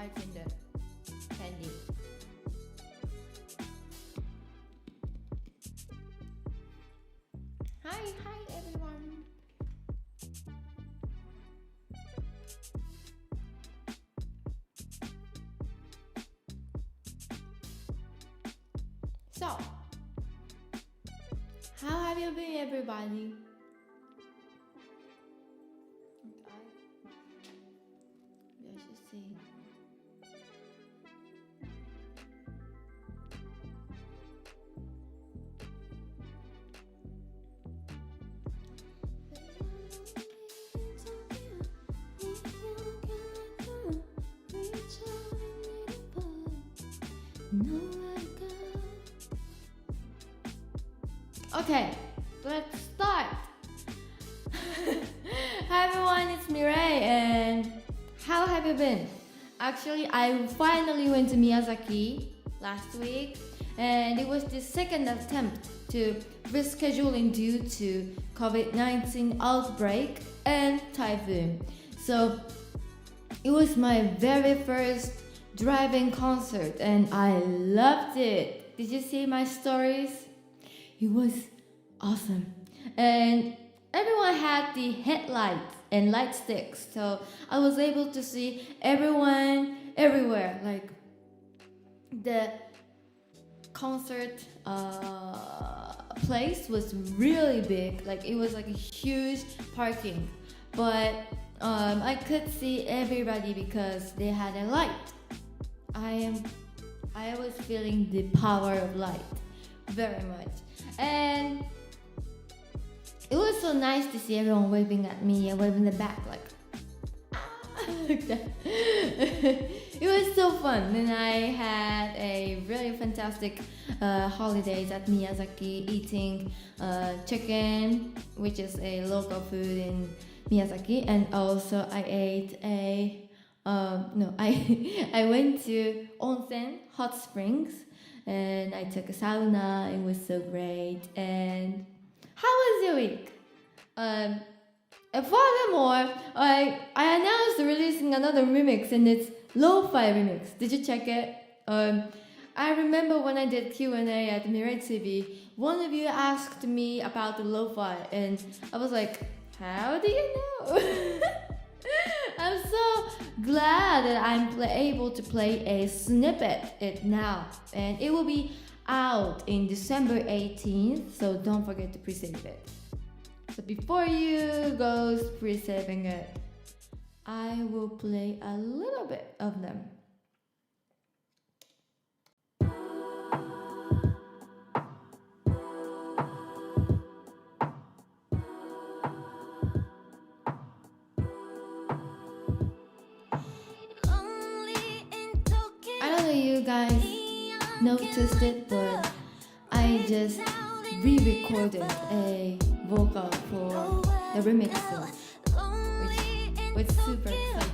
알텐데 캔디. Hi everyone. So, how have you been, everybody? Let's just see. Okay, let's start. Hi everyone, it's MIREI, and how have you been? Actually, I finally went to Miyazaki last week, and it was the second attempt to rescheduling due to COVID-19 outbreak and typhoon. So it was my very first drive-in concert, and I loved it. Did you see my stories? It was awesome, and everyone had the headlights and light sticks, so I was able to see everyone everywhere. Like the concert place was really big, like it was like a huge parking, but I could see everybody because they had a light. I was feeling the power of light very much. And it was so nice to see everyone waving at me and waving the back like like that. It was so fun, and I had a really fantastic holidays at Miyazaki, eating chicken, which is a local food in Miyazaki, and also I ate I went to onsen, hot springs, and I took a sauna. It was so great. And how was your week? And furthermore, I announced releasing another remix, and it's Lofi remix. Did you check it? I remember when I did Q&A at MIREI TV, one of you asked me about the Lofi, and I was like, how do you know? I'm so glad that I'm able to play a snippet it now, and it will be out in December 18th, so don't forget to pre-save it. So before you go pre-saving it, I will play a little bit of them. You guys noticed it, but I just re-recorded a vocal for the remixes, which was super exciting.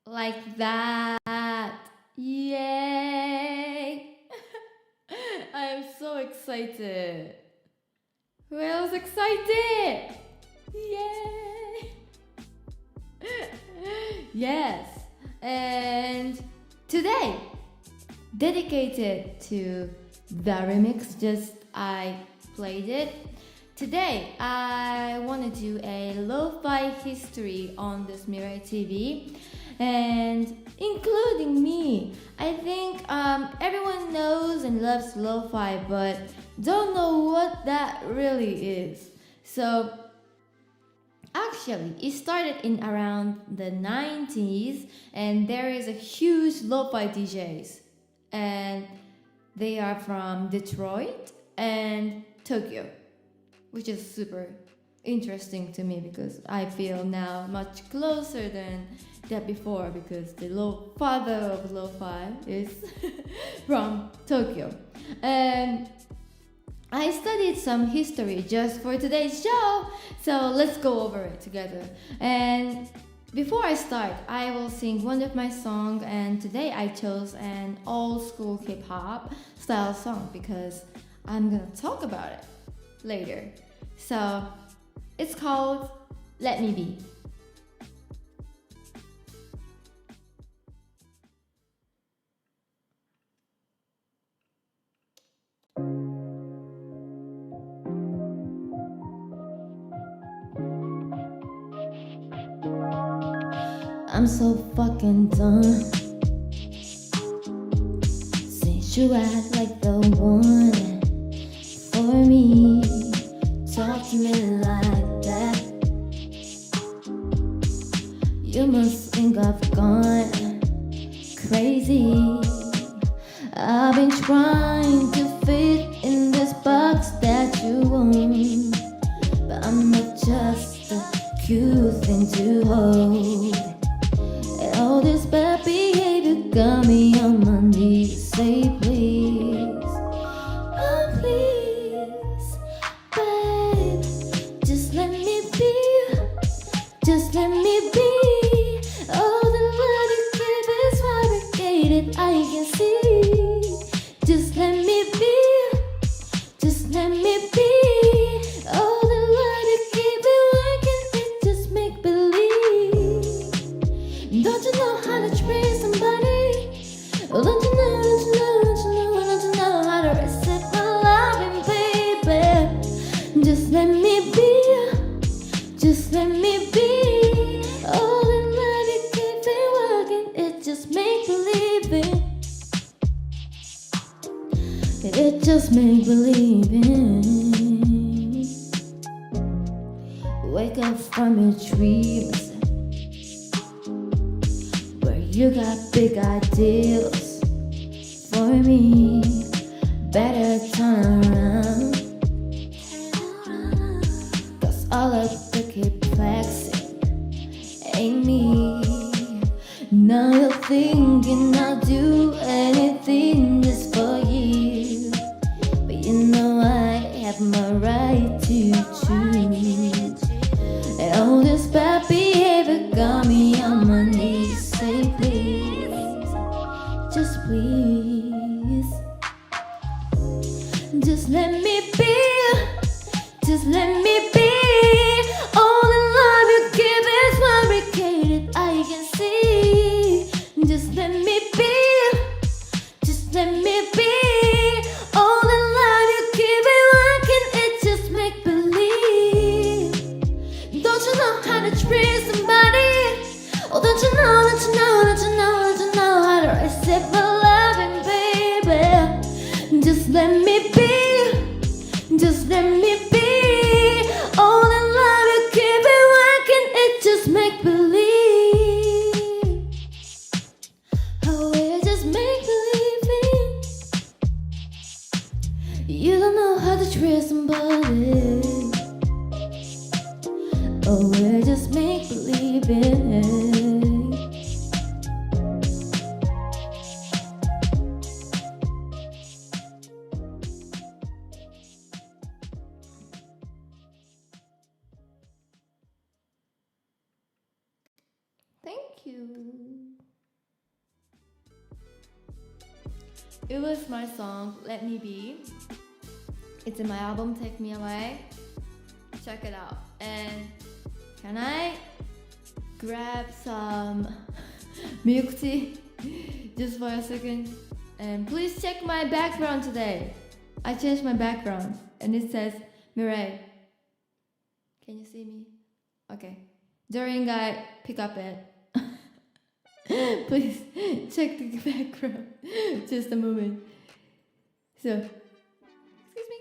Like that. Yay! I'm so excited. Who else excited? Yay! Yes. And today, dedicated to the remix, just I played it. Today, I want to do a lo-fi history on this MIREI TV, and including me. I think everyone knows and loves lo-fi, but don't know what that really is. So actually, it started in around the 90s, and there is a huge lo-fi DJs, and they are from Detroit and Tokyo, which is super interesting to me because I feel now much closer than that before, because the father of lo-fi is from Tokyo. And I studied some history just for today's show, so let's go over it together. And before I start, I will sing one of my songs, and today I chose an old school hip-hop style song because I'm gonna talk about it later. So it's called Let Me Be. I'm so fucking done since you act like the one for me. Talk to me like that. You must think I've gone crazy. I've been trying to fit in this box that you want, but I'm not just a cute thing to hold. And all this bad behavior got me on my knees. Say please, oh please, babe, just let me be, just let me be. All the love you give is fabricated, I can see. Just let me be, just let me be. All the love you give it working, it just make believe. Don't you know how to treat somebody? Oh, don't you know, don't you know, don't you know, don't you know how to receive my loving, baby? Just let me be, just let me be. All the love you give it working, it just make believing. It just make believing. Wake up from your dreams where you got big ideals for me. Better turn around, 'cause all of the keep flexing ain't me. Now you're thinking I'll do anything just for you, but you know I have my right to choose. And all this bad behavior got me on my knees. Say please, just please, just let me be, just let me be. All the love you give is fabricated, I can see. Just let me be, just let me be. All the love you give it working, it just make believe. Don't you know how to treat somebody? Oh, don't you know, don't you know, don't you know, don't you know how to receive my loving, baby? Just let me be, just let me be. All the love you give it working, it just make believe. Oh, it just make believing. You don't know how to treat somebody. Oh, it just make believing. Thank you. It was my song, Let Me Be. It's in my album, Take Me Away. Check it out. And can I grab some milk tea just for a second? And please check my background today. I changed my background and it says MIREI. Can you see me? Okay. During I pick up it. Please check the background. Just a moment. So, excuse me.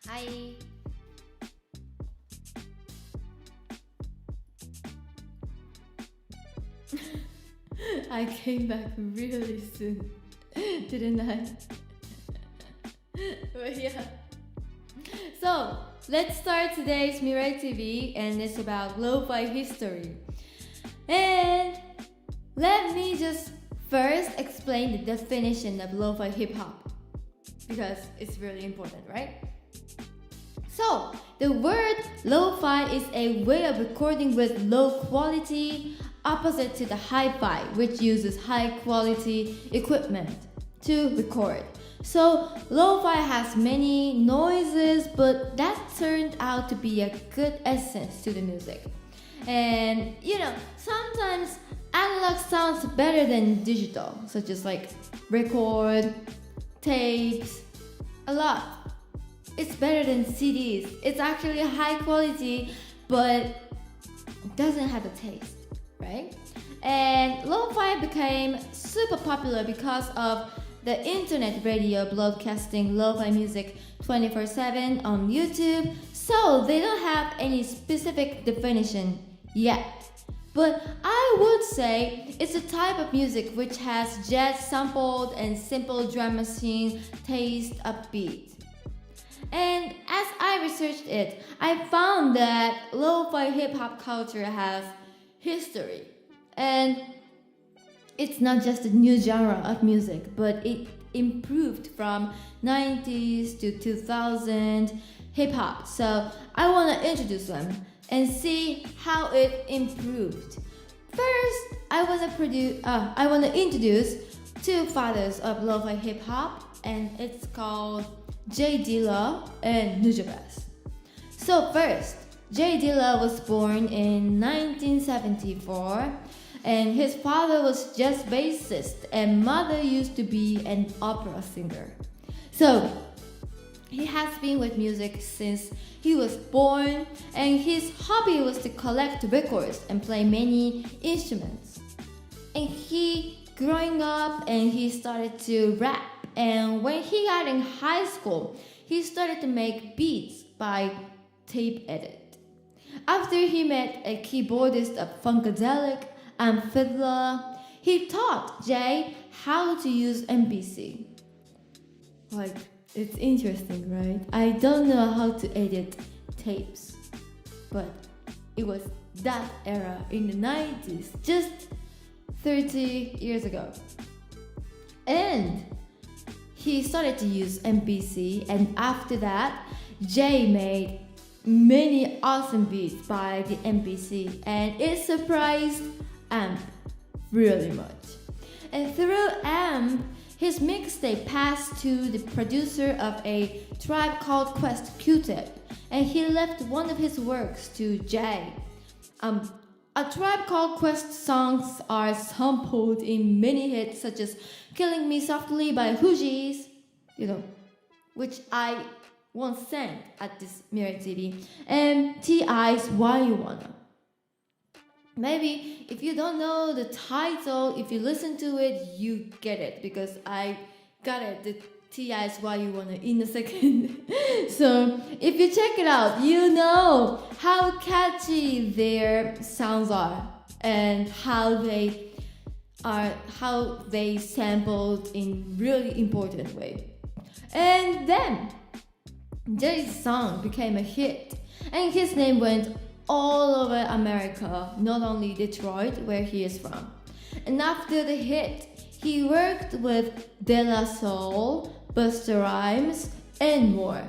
Hi. I came back really soon, didn't I? But yeah. So, let's start today's MIREI TV, and it's about lo-fi history. And let me just first explain the definition of lo-fi hip-hop, because it's really important, right? So, the word lo-fi is a way of recording with low quality, opposite to the hi-fi, which uses high quality equipment to record. So lo-fi has many noises, but that turned out to be a good essence to the music. And sometimes analog sounds better than digital, such as like record, tapes, a lot. It's better than CDs. It's actually high quality, but doesn't have a taste. Right? And lo-fi became super popular because of the internet radio broadcasting lo-fi music 24/7 on YouTube, so they don't have any specific definition yet. But I would say it's a type of music which has jazz sampled and simple drum machine taste upbeat. And as I researched it, I found that lo-fi hip-hop culture has history, and it's not just a new genre of music, but it improved from 90s to 2000 hip-hop. So I want to introduce them and see how it improved. First, I want to introduce two fathers of lo-fi hip-hop, and it's called J Dilla and Nujabes. So first, J Dilla was born in 1974, and his father was jazz bassist and mother used to be an opera singer. So he has been with music since he was born, and his hobby was to collect records and play many instruments. And growing up, and he started to rap, and when he got in high school, he started to make beats by tape edit. After he met a keyboardist of Funkadelic and Fiddler, he taught Jay how to use MPC. Like, it's interesting, right? I don't know how to edit tapes, but it was that era in the 90s, just 30 years ago. And he started to use MPC, and after that, Jay made many awesome beats by the MPC, and it surprised AMP really much. And through AMP, his mixtape passed to the producer of A Tribe Called Quest, Q-Tip, and he left one of his works to Jay. A Tribe Called Quest songs are sampled in many hits such as Killing Me Softly by Hoogies, which I once sang at this MIREI TV, and T.I.'s Why You Wanna. Maybe if you don't know the title, if you listen to it, you get it, because I got it, the T.I.'s Why You Wanna, in a second. So if you check it out, you know how catchy their sounds are and how they sampled in really important way. And then Jay's song became a hit, and his name went all over America, not only Detroit, where he is from. And after the hit, he worked with De La Soul, Busta Rhymes, and more.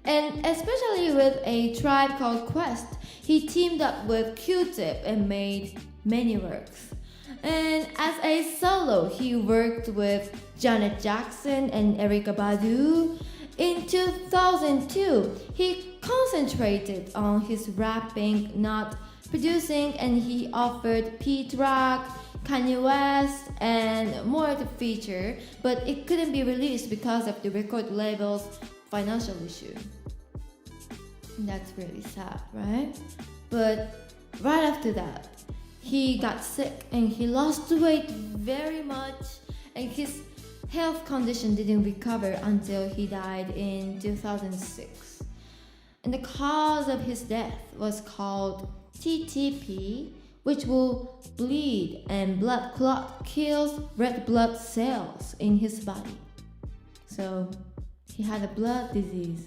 And especially with A Tribe Called Quest, he teamed up with Q-Tip and made many works. And as a solo, he worked with Janet Jackson and Erykah Badu. In 2002, he concentrated on his rapping, not producing, and he offered Pete Rock, Kanye West, and more to feature, but it couldn't be released because of the record label's financial issue. That's really sad, right? But right after that, he got sick and he lost weight very much, and his health condition didn't recover until he died in 2006. And the cause of his death was called TTP, which will bleed and blood clot kills red blood cells in his body. So he had a blood disease,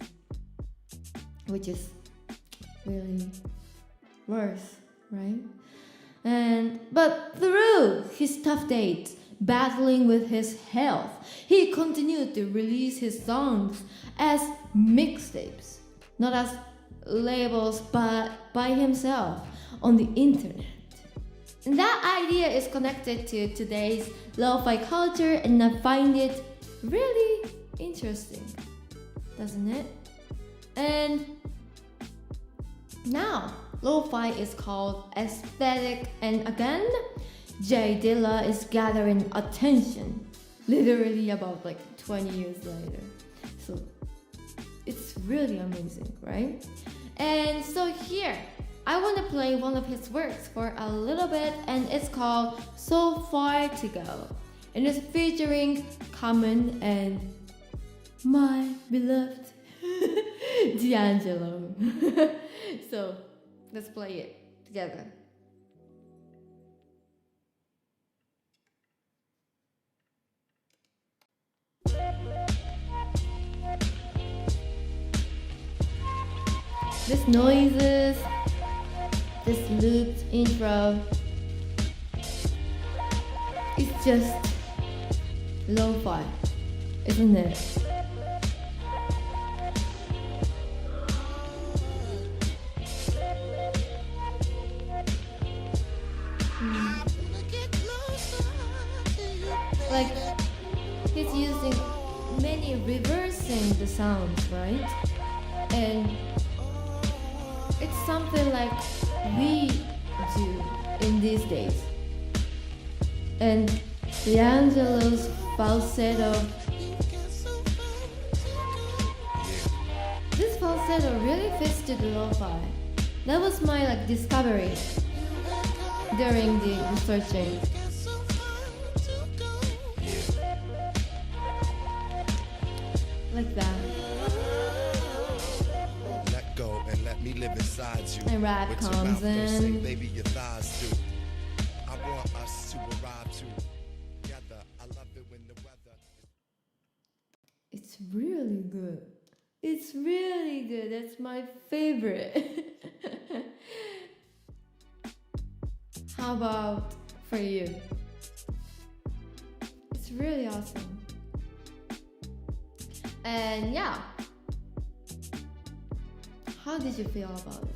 which is really worse, right? But through his tough days, battling with his health, he continued to release his songs as mixtapes, not as labels, but by himself on the internet. And that idea is connected to today's lo-fi culture, and I find it really interesting, doesn't it? And now, lo-fi is called aesthetic, and again, J Dilla is gathering attention, literally about 20 years later. So it's really amazing, right? And so here, I want to play one of his works for a little bit, and it's called So Far To Go. And it's featuring Common and my beloved D'Angelo. So let's play it together. This noises, this looped intro, it's just lo-fi, isn't it? Like, he's using many reversing the sounds, right? And it's something like we do in these days. And D'Angelo's falsetto, this falsetto really fits to the lo-fi. That was my discovery during the researching. Like that. Let go and let me live inside you. And rap With comes your mouth, don't say, in. baby, your thighs do. I want us to arrive together. I love it when the weather. It's really good. It's really good. That's my favorite. How about for you? It's really awesome. And yeah, how did you feel about it?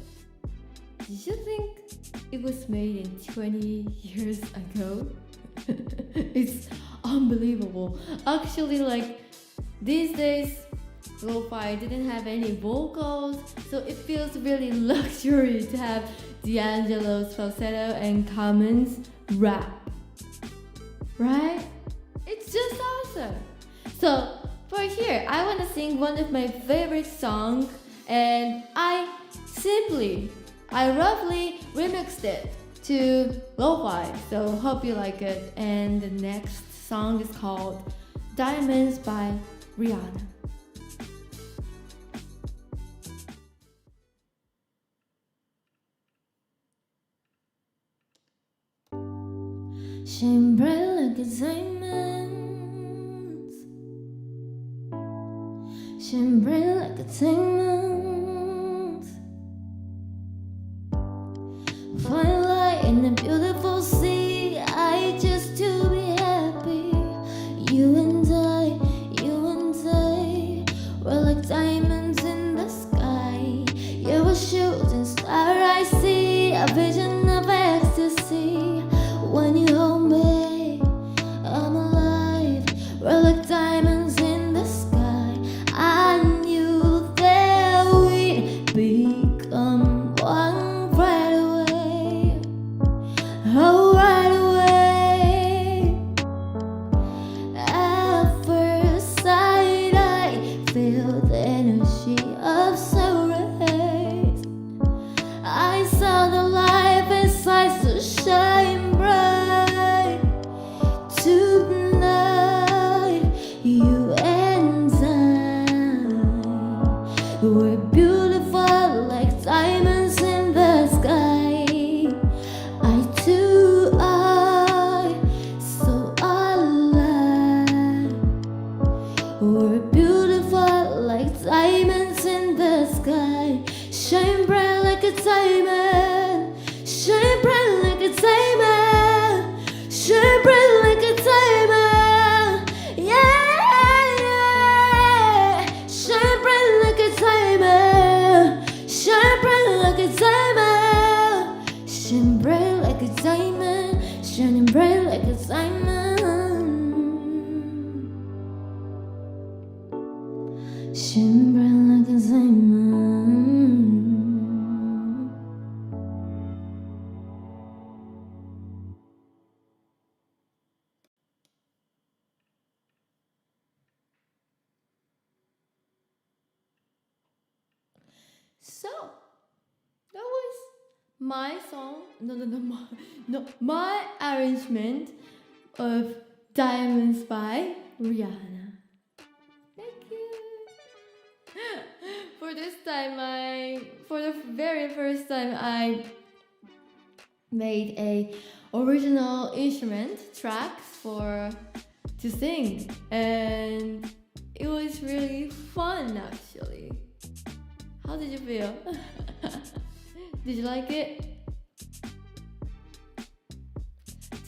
Did you think it was made in 20 years ago? It's unbelievable. Actually, these days, lo-fi didn't have any vocals, so it feels really luxury to have D'Angelo's falsetto and Common's rap. Right? It's just awesome. So for here, I want to sing one of my favorite songs, and I roughly remixed it to lo-fi, so hope you like it. And the next song is called Diamonds by Rihanna. Shine bright like a diamond, shine bright like a diamond. Fine light in a beautiful sea. I just to be happy. You and I, we're like diamonds in the sky. You're a shooting star I see, a vision of ecstasy. When you hold me, I'm alive. We're like diamonds in the sky. I knew that we We're beautiful like diamonds in the sky. Shine bright like a diamond. Shine bright like a diamond. Shine bright like a diamond. Yeah, yeah. Shine bright like a diamond. Shine bright like a diamond. Shine bright like a diamond. Shining bright like a diamond. Shine bright like a diamond. So that was my song. My arrangement of Diamonds by Rihanna. Thank you. For the very first time, I made a original instrument tracks to sing, and it was really fun actually. How did you feel? Did you like it?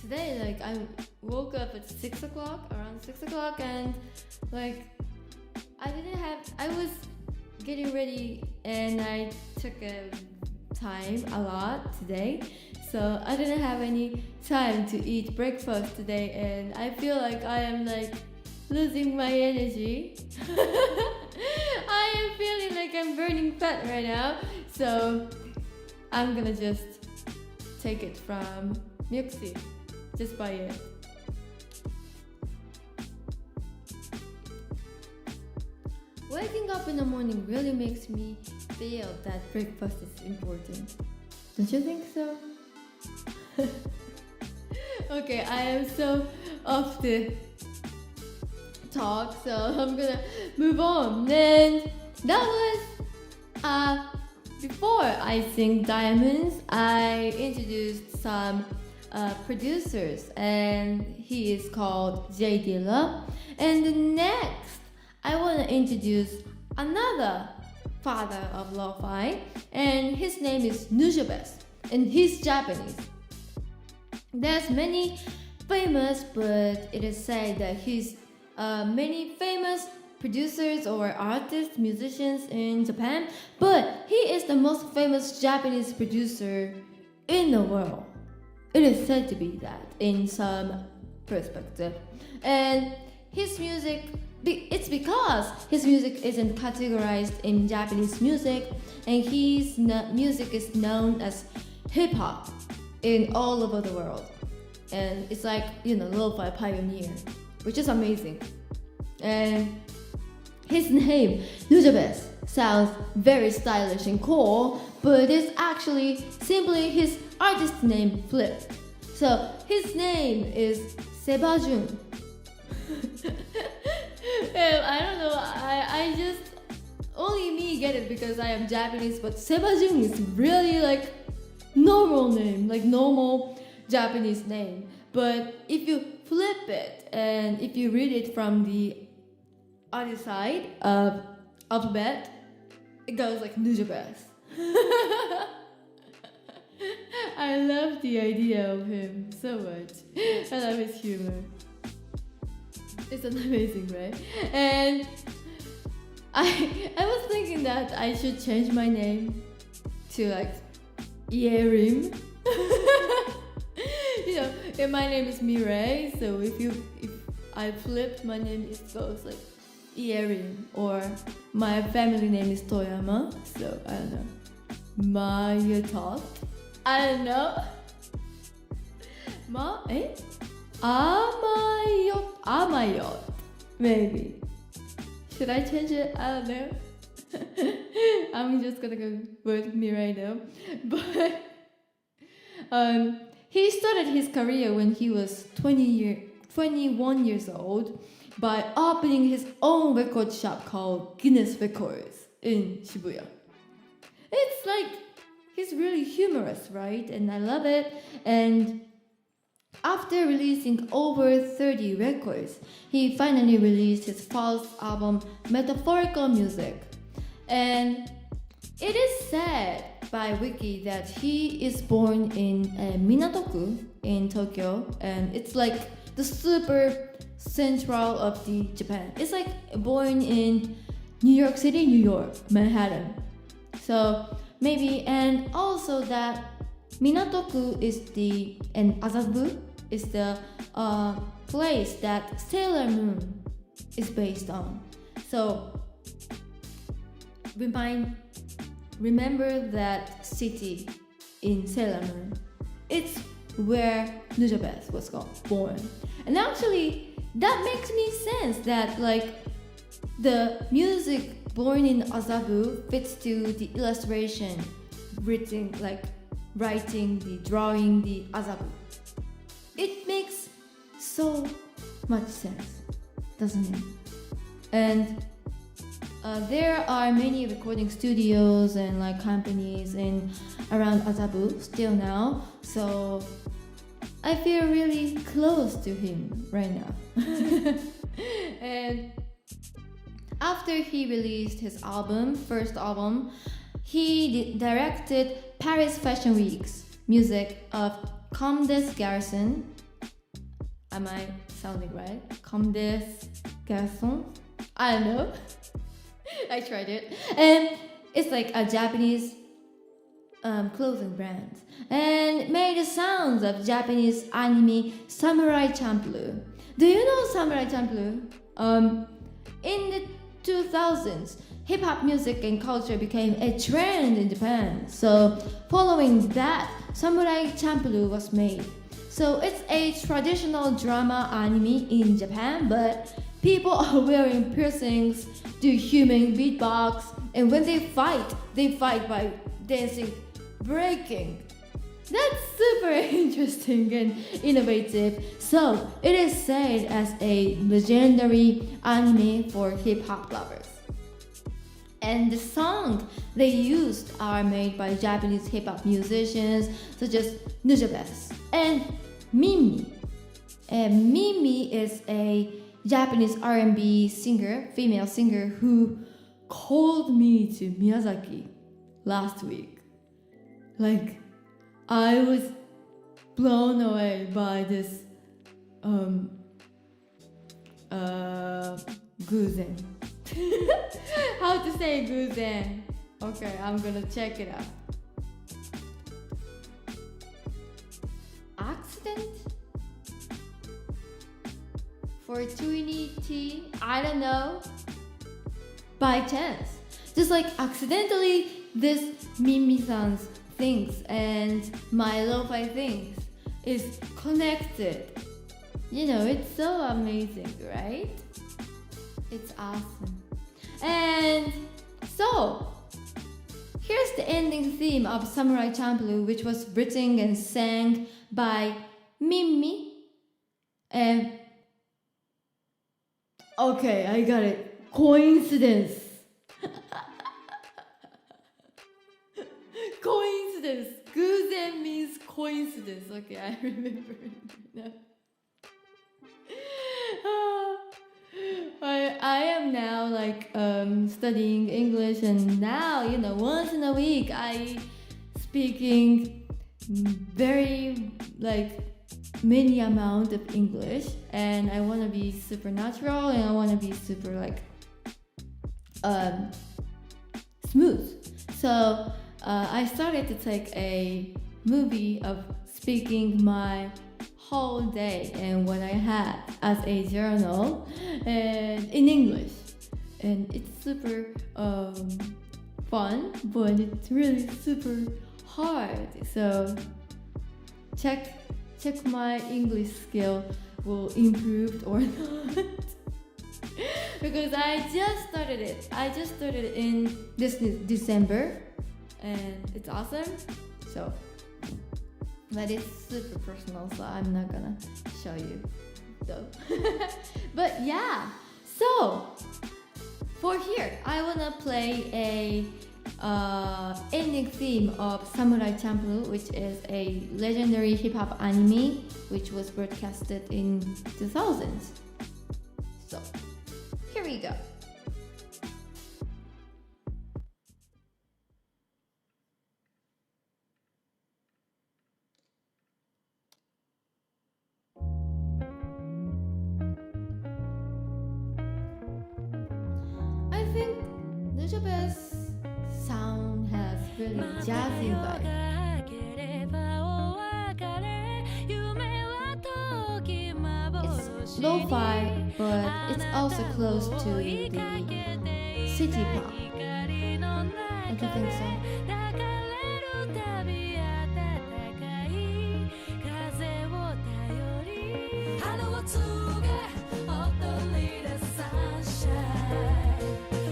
Today, like, I woke up at 6 o'clock, around 6 o'clock, and like I was getting ready and I took a lot today, so I didn't have any time to eat breakfast today, and I feel like I am like losing my energy. I am feeling like I'm burning fat right now, so I'm gonna just take it from Mixi. Just buy it. Waking up in the morning really makes me feel that breakfast is important. Don't you think so? Okay, I am so off the talk, so I'm gonna move on. And that was before I sing Diamonds, I introduced some producers, and he is called J Dilla. And next, I want to introduce another father of Lofi, and his name is Nujabes, and he's Japanese. There's many famous, but it is said that he's many famous producers or artists, musicians in Japan, but he is the most famous Japanese producer in the world. It is said to be that in some perspective. And his music, it's because his music isn't categorized in Japanese music, and his music is known as hip-hop in all over the world. And it's like, lo-fi pioneer, which is amazing. And his name, Nujabes, sounds very stylish and cool, but it's actually simply his artist name flipped. So his name is Sebajun. And I don't know, I just, only me get it because I am Japanese, but Sebajun is really like normal name, like normal Japanese name. But if you flip it and if you read it from the other side of alphabet, it goes like Nujabes. I love the idea of him so much. I love his humor. It's amazing, right? And I was thinking that I should change my name to like Yerim. And my name is Mirei, so if I flipped my name, it goes like Yerim, or my family name is Toyama, so I don't know. Mayatot? I don't know. Amayot. Maybe. Should I change it? I don't know. I'm just gonna go with Mirei though. But he started his career when he was 21 years old by opening his own record shop called Guinness Records in Shibuya. It's like, he's really humorous, right? And I love it. And after releasing over 30 records, he finally released his first album, Metaphorical Music. And it is said by Wiki that he is born in Minato-ku in Tokyo, and it's like the super central of the Japan. It's like born in New York City, New York, Manhattan. So maybe, and also that Minato-ku is and Azabu is the place that Sailor Moon is based on. So remember that city in Sailor Moon. It's where Nujabes was born. And actually, that makes me sense that like the music born in Azabu fits to the illustration written, like writing, the drawing, the Azabu. It makes so much sense, doesn't it? And there are many recording studios and like companies in around Azabu still now, so I feel really close to him right now. And after he released his first album, he directed Paris Fashion Week's music of Comme des Garçons. Am I sounding right? Comme des Garçons? I don't know. I tried it. And it's like a Japanese clothing brand. And made the sounds of Japanese anime Samurai Champloo. Do you know Samurai Champloo? In the 2000s, hip-hop music and culture became a trend in Japan. So following that, Samurai Champloo was made. So it's a traditional drama anime in Japan, but people are wearing piercings, do human beatbox, and when they fight by dancing, breaking. That's super interesting and innovative. So it is said as a legendary anime for hip-hop lovers. And the songs they used are made by Japanese hip-hop musicians such as Nujabes and Minmi. And Minmi is a Japanese R&B singer, female singer, who called me to Miyazaki last week. Like, I was blown away by this guzen. How to say guzen? Okay, I'm gonna check it out. Accident? Fortuity? I don't know. By chance. Just like accidentally, this Minmi-san's things and my Lofi things is connected. You know, it's so amazing, right? It's awesome. And so, here's the ending theme of Samurai Champloo, which was written and sang by Minmi. And okay, I got it. Coincidence. Coincidence. Guzen means coincidence. Okay, I remember it now. I am now like studying English, and now, you know, once in a week I speaking very like many amount of English, and I want to be super natural, and I want to be super like smooth. So I started to take a movie of speaking my whole day and what I had as a journal and in English, and it's super fun, but it's really super hard. So check my English skill will improve or not. Because I just started it in this December, and it's awesome. So, but it's super personal, so I'm not gonna show you though. But yeah, so for here I wanna play a ending theme of Samurai Champloo, which is a legendary hip-hop anime which was broadcasted in 2000s. So, here we go. I think Nujabes sound has really jazzy vibe. It's lo-fi, but it's also close to the city pop. Don't you think so?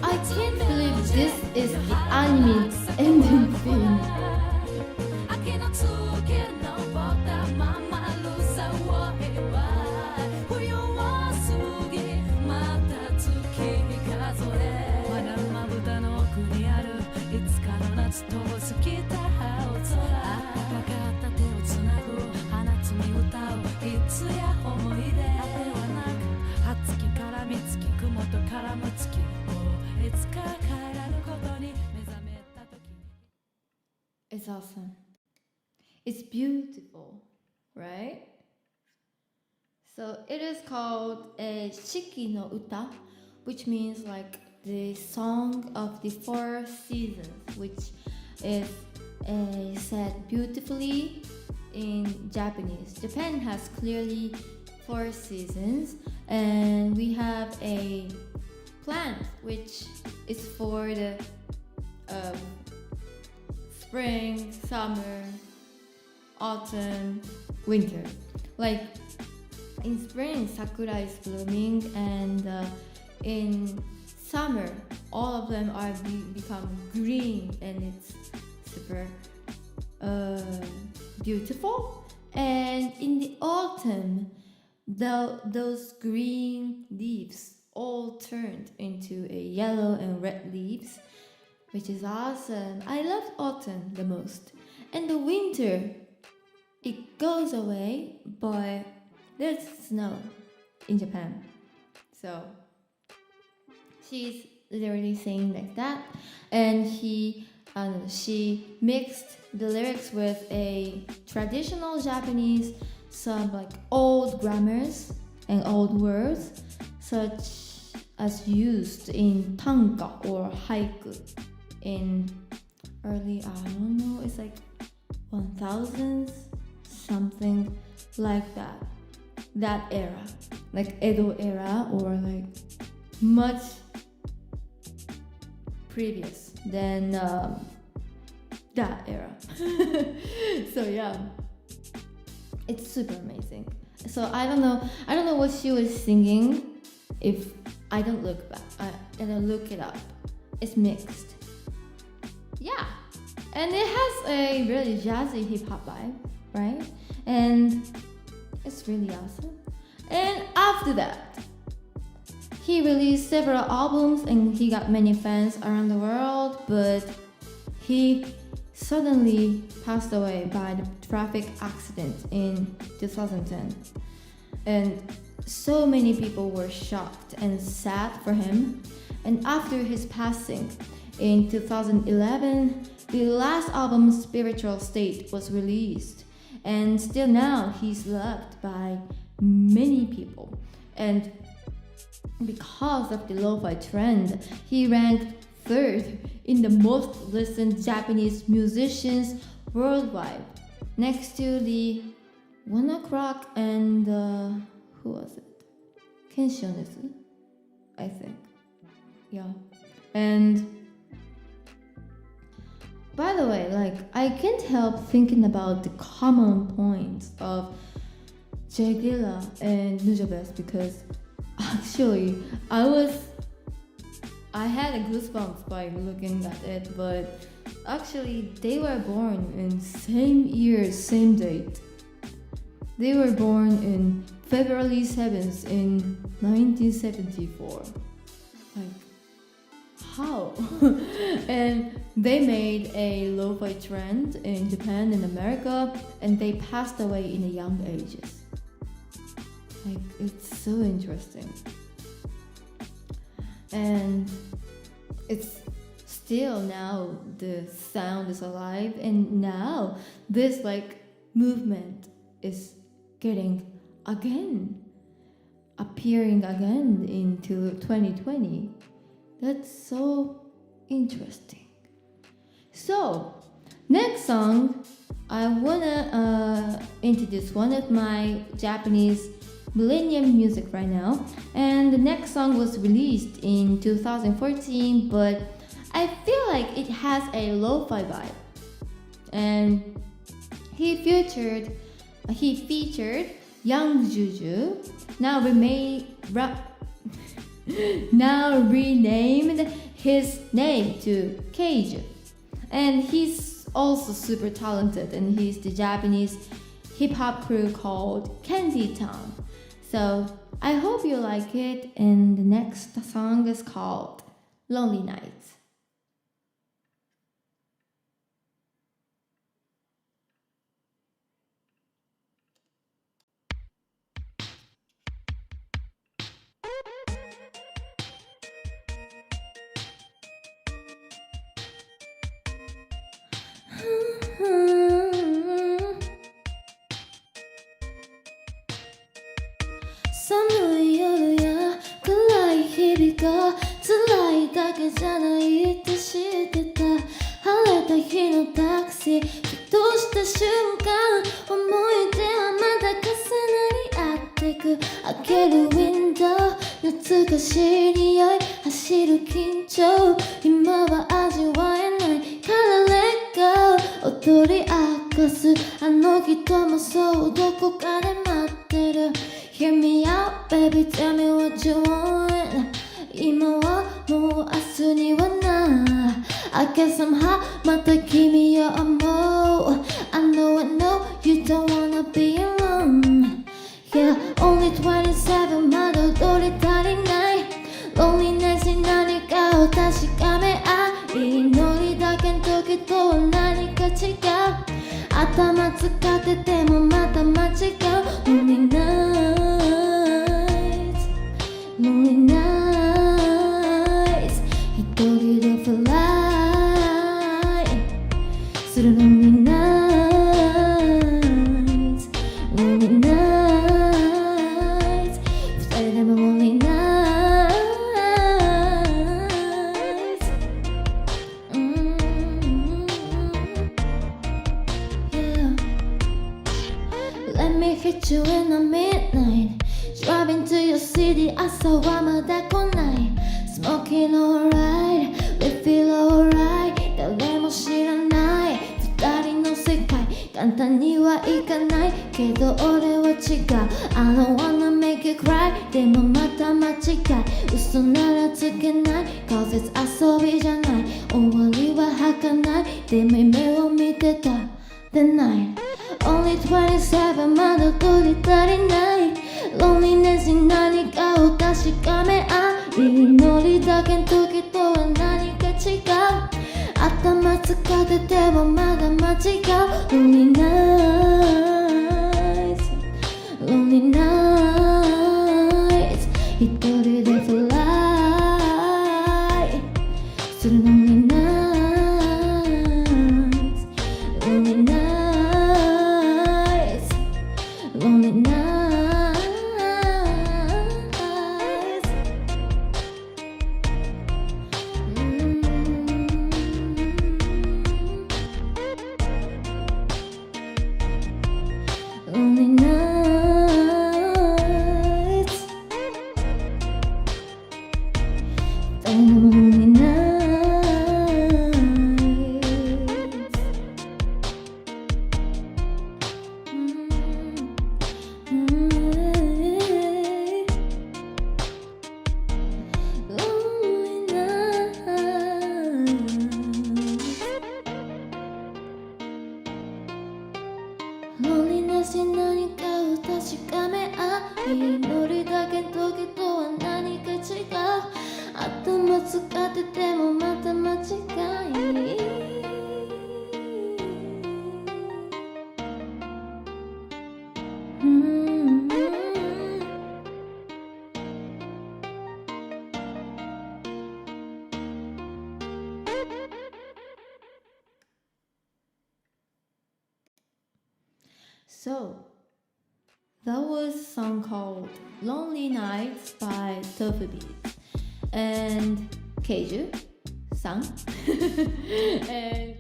I can't believe this is the anime's ending theme. It's awesome. It's beautiful, right? So it is called a Shiki no uta, which means like the song of the 4 seasons, which is said beautifully in Japanese. Japan has clearly 4 seasons, and we have a plant which is for the spring, summer, autumn, winter. Like in spring, sakura is blooming, and in summer, all of them are become green, and it's super beautiful. And in the autumn, those green leaves all turned into a yellow and red leaves, which is awesome. I love autumn the most. And the winter, it goes away, but there's snow in Japan. So she's literally saying like that, and she mixed the lyrics with a traditional Japanese, some like old grammars and old words, such as used in tanka or haiku in early, I don't know, it's like 1000s, something like that era, like Edo era, or like much previous than that era. So yeah, it's super amazing. So I don't know what she was singing if I don't look back. I don't look it up. It's mixed. Yeah, and it has a really jazzy hip hop vibe, right? And it's really awesome. And after that, he released several albums and he got many fans around the world, but he suddenly passed away by the traffic accident in 2010. And so many people were shocked and sad for him. And after his passing in 2011, the last album, Spiritual State, was released. And still now, he's loved by many people. And because of the lo-fi trend, he ranked 3rd in the most listened Japanese musicians worldwide, next to the 1 O'Clock and who was it? Kenshionesu, I think. Yeah. And by the way, like, I can't help thinking about the common points of J Dilla and Nujabes, because actually I had a goosebumps by looking at it, but actually they were born in same year, same date. They were born in February 7th in 1974. Like, how? And they made a lo-fi trend in Japan and America, and they passed away in the young ages. Like, it's so interesting. And it's still now the sound is alive, and now this like movement is getting appearing again into 2020. That's so interesting. So next song, I wanna introduce one of my Japanese millennium music right now, and the next song was released in 2014, but I feel like it has a lo-fi vibe, and he featured Young Juju, now renamed his name to Cage, and he's also super talented, and he's the Japanese hip-hop crew called Candy Town. So I hope you like it, and the next song is called Lonely Nights. Hear me out, baby, tell me what you want. 今はもう明日にはない I guess I'm hot また君を思う I know you don't wanna be alone Yeah, only 27まだ踊り足りない Loneliness に何かを確かめ合い祈りだけの時とは何か違う頭使っててもまた間違う Lonely nights Lonely nights 一人でフライする Lonely nights Lonely nights 二人でも Lonely nights Yeah Let me hit you in the midnight Driving to your city 朝はまだ来ない Smoking alright We feel alright 誰も知らない二人の世界簡単にはいかないけど俺は違う I don't wanna make you cry でもまた間違い嘘ならつけない Cause it's 遊びじゃない終わりは儚いでも夢を見てた The night Only 27まだ踊り足りない Loneliness に何かを確かめ合い祈りだけの時とは何か違う頭使っててもまだ間違う Lonely nights Lonely nights 一人でフライする Lonely nights Lonely nights Lonely nights Lonely nights Lonely Loneliness に何かを確かめ合い祈りだけの時とは何か違う頭使っててもまた間違いSo, that was a song called Lonely Nights by tofubeats and Keiju sang. And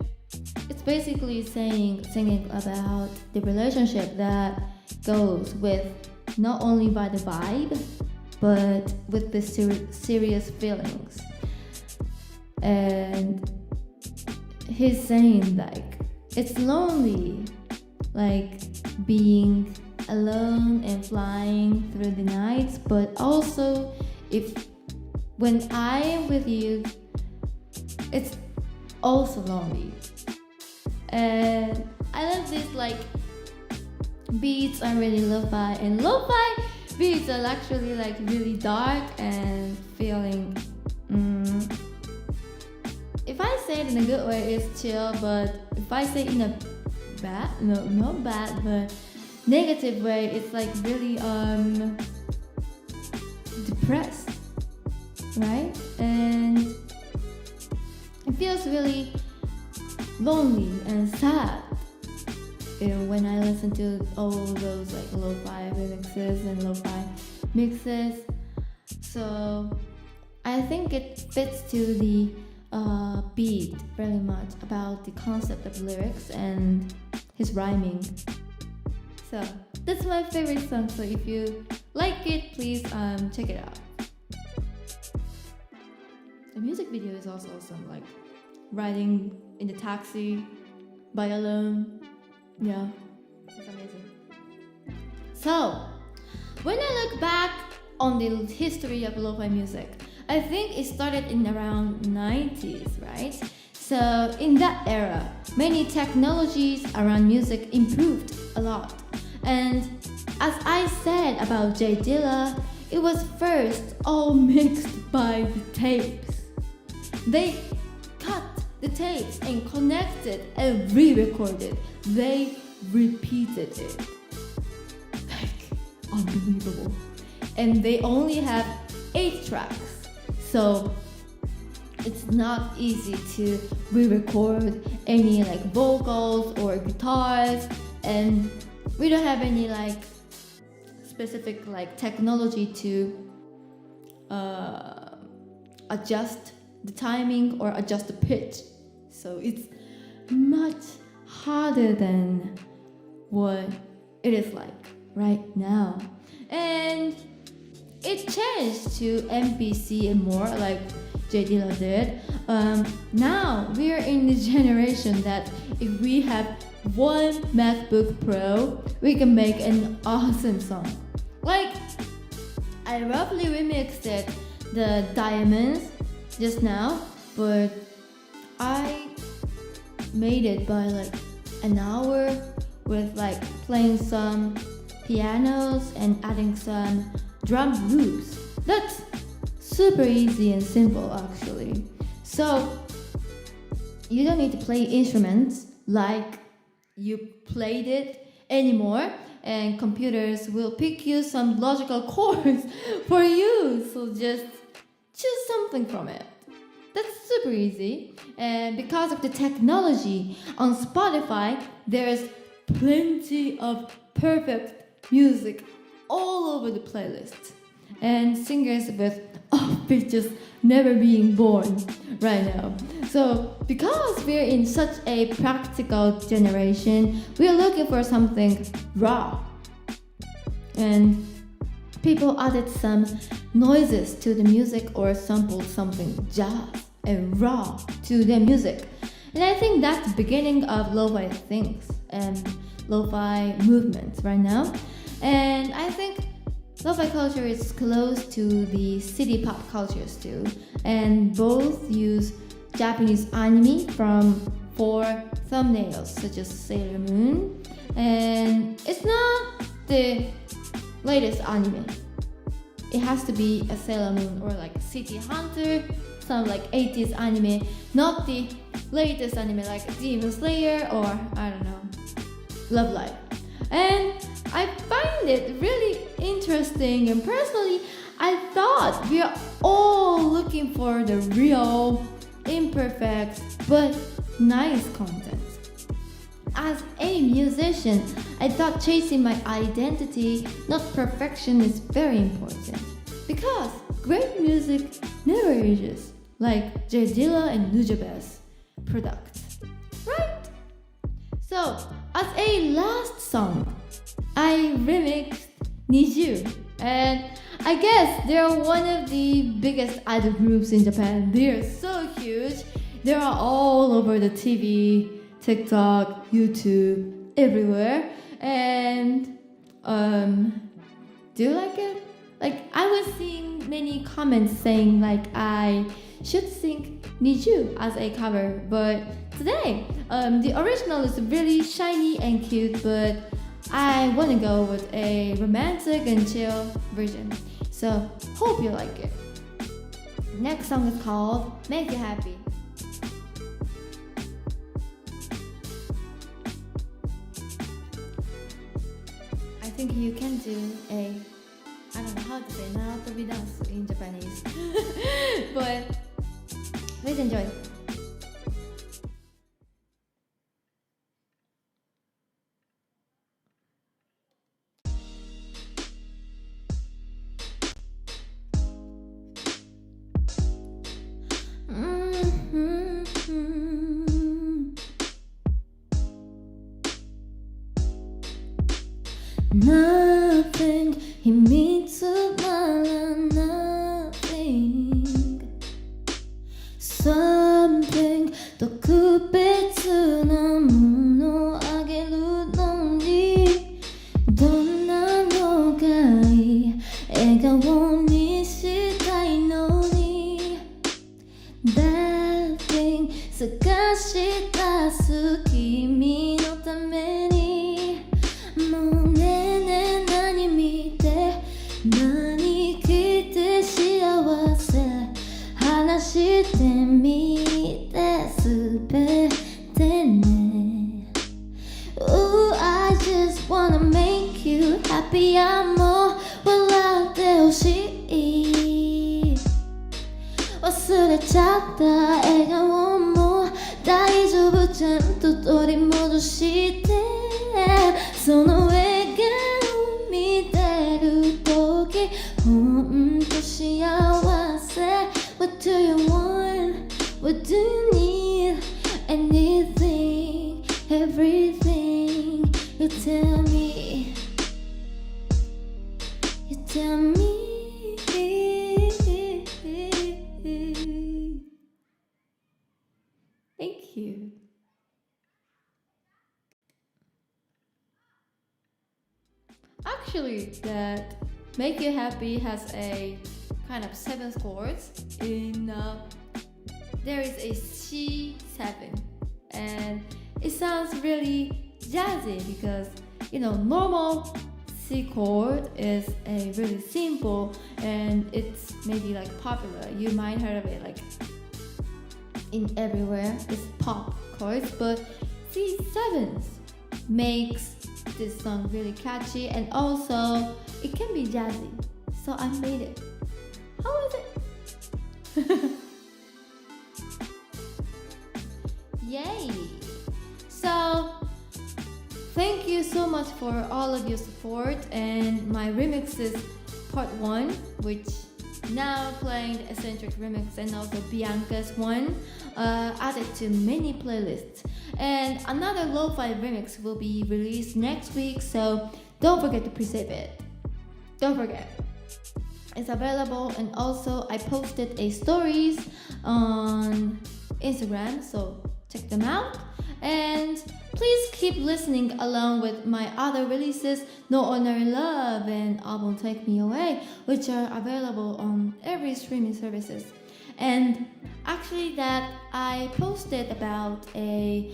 it's basically singing about the relationship that goes with not only by the vibe, but with the serious feelings. And he's saying like, it's lonely, like being alone and flying through the nights, but also when I am with you, it's also lonely. And I love this like beats are really lo-fi, and lo-fi beats are actually like really dark and feeling if I say it in a good way it's chill, but if I say it in a not bad, but negative way, it's like really depressed, right? And it feels really lonely and sad when I listen to all those like lo-fi remixes and lo-fi mixes. So I think it fits to the beat very much about the concept of lyrics and his rhyming. So that's my favorite song, so if you like it, please check it out. The music video is also awesome, like riding in the taxi by alone. Yeah, it's amazing. So when I look back on the history of lo-fi music, I think it started in around 90s, right? So in that era, many technologies around music improved a lot. And as I said about J Dilla, it was first all mixed by the tapes. They cut the tapes and connected and re-recorded. They repeated it. Like, unbelievable. And they only have 8 tracks. So it's not easy to re-record any like vocals or guitars, and we don't have any like specific like technology to adjust the timing or adjust the pitch. So it's much harder than what it is like right now. And it changed to MPC and more, like J Dilla did. Now we are in the generation that if we have one MacBook Pro, we can make an awesome song. Like, I roughly remixed it, the Diamonds, just now, but I made it by like an hour with like playing some pianos and adding some drum loops. That's super easy and simple actually. So you don't need to play instruments like you played it anymore, and computers will pick you some logical chords for you. So just choose something from it. That's super easy. And because of the technology on Spotify, there's plenty of perfect music all over the playlist, and singers with pitches never being born right now. So because we're in such a practical generation, we're looking for something raw, and people added some noises to the music or sampled something jazz and raw to their music. And I think that's the beginning of lo-fi things and lo-fi movements right now. And I think lo-fi culture is close to the city pop cultures too, and both use Japanese anime for thumbnails such as Sailor Moon, and it's not the latest anime. it has to be a Sailor Moon or like City Hunter, some like 80s anime, not the latest anime like Demon Slayer or I don't know, Love Live. And I find it really interesting, and personally I thought we are all looking for the real, imperfect, but nice content. As a musician, I thought chasing my identity, not perfection, is very important. Because great music never ages, like J Dilla and Nujabes products, right? So, as a last song, I remixed NiziU, and I guess they're one of the biggest idol groups in Japan. They're so huge. They are all over the TV, TikTok, YouTube, everywhere. And do you like it? Like, I was seeing many comments saying like I should sing NiziU as a cover, but today the original is really shiny and cute, but I want to go with a romantic and chill version. So hope you like it. Next song is called Make You Happy. I think you can do a, I don't know how to say Nawatobi dance in Japanese, but please enjoy. Nothing, he means to nothing. Something 特別なものあげるのにどんなのがいい笑顔にしたいのに That thing 探し出す君のためにもうねえねえ何見て何聞いて幸せ話してみてすべてね Ooh, I just wanna make you happy もう笑ってほしい忘れちゃった笑顔も大丈夫ちゃんと取り戻してその笑顔見てるときほんと幸せ What do you want? What do you need? Anything, everything You tell me You tell me Thank you. Actually, that Make You Happy has a kind of 7 chords. There is a C7, and it sounds really jazzy because normal C chord is a really simple and it's maybe like popular. You might heard of it like in everywhere. It's pop chords, but C7s makes this song really catchy and also it can be jazzy. So I made it. How is it? Yay! So thank you so much for all of your support and my remixes part 1, which now playing the eccentric remix and also Bianca's one, added to many playlists. And another Lo-Fi remix will be released next week, so don't forget to pre-save it. Don't forget. It's available, and also I posted a stories on Instagram, so check them out. And please keep listening along with my other releases, No Ordinary Love and Album Take Me Away, which are available on every streaming services. And actually that I posted about a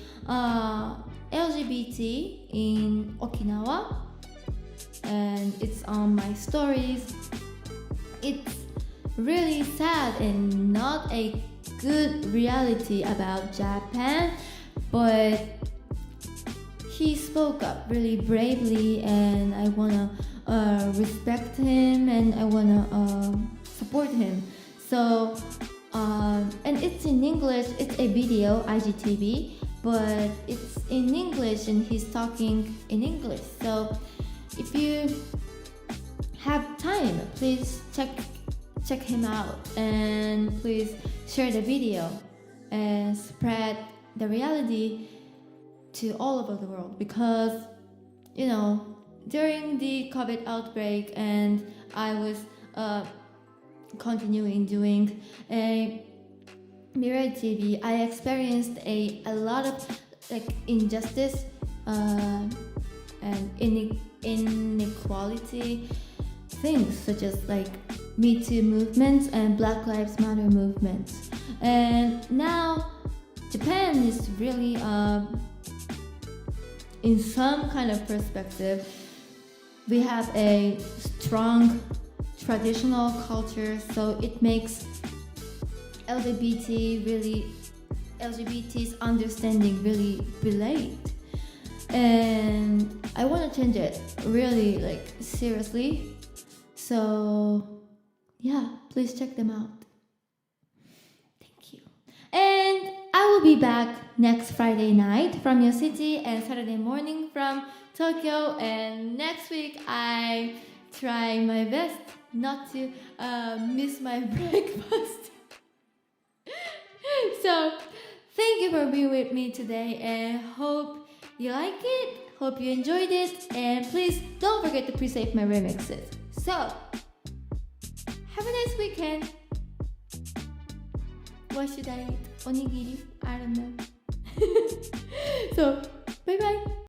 LGBT in Okinawa, and it's on my stories. it's really sad and not a good reality about Japan, but he spoke up really bravely, and I wanna respect him, and I wanna support him. So and it's in English. It's a video IGTV, but it's in English and he's talking in English. So if you have time, please check him out, and please share the video and spread the reality to all over the world, because during the COVID outbreak, and I was continuing doing a MIREI TV, I experienced a lot of injustice and inequality things, such as Me Too movements and Black Lives Matter movements. And now Japan is really in some kind of perspective, we have a strong traditional culture, so it makes LGBT's understanding really delayed. And I want to change it really seriously. So yeah, please check them out. Thank you. And I will be back next Friday night from your city and Saturday morning from Tokyo. And next week I try my best not to miss my breakfast. So thank you for being with me today, and hope you like it, hope you enjoyed it, and please don't forget to pre-save my remixes. So have a nice weekend. What should I eat? Onigiri? I don't know. So bye bye.